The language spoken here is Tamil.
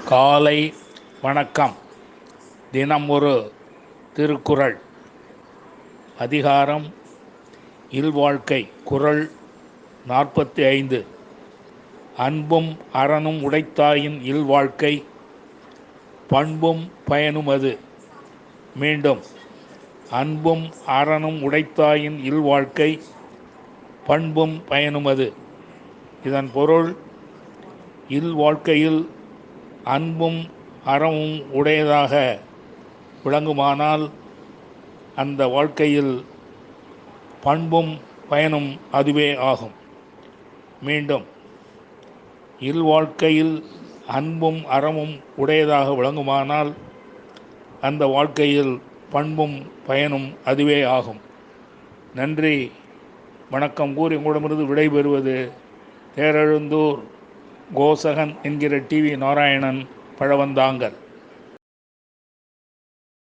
காலை வணக்கம். தினம் ஒரு திருக்குறள். அதிகாரம் இல்வாழ்க்கை. குறள் 45. அன்பும் அறனும் உடைத்தாயின் இல்வாழ்க்கை பண்பும் பயனுமது. மீண்டும், அன்பும் அறனும் உடைத்தாயின் இல்வாழ்க்கை பண்பும் பயனுமது. இதன் பொருள், இல்வாழ்க்கையில் அன்பும் அறமும் உடையதாக விளங்குமானால் அந்த வாழ்க்கையில் பண்பும் பயனும் அதுவே ஆகும். மீண்டும், இல்வாழ்க்கையில் அன்பும் அறமும் உடையதாக விளங்குமானால் அந்த வாழ்க்கையில் பண்பும் பயனும் அதுவே ஆகும். நன்றி, வணக்கம் கூறி உங்களிடமிருந்து விடைபெறுவது தேரெழுந்தூர் கோசகன் என்கிற டிவி நாராயணன் பழவந்தாங்கல்.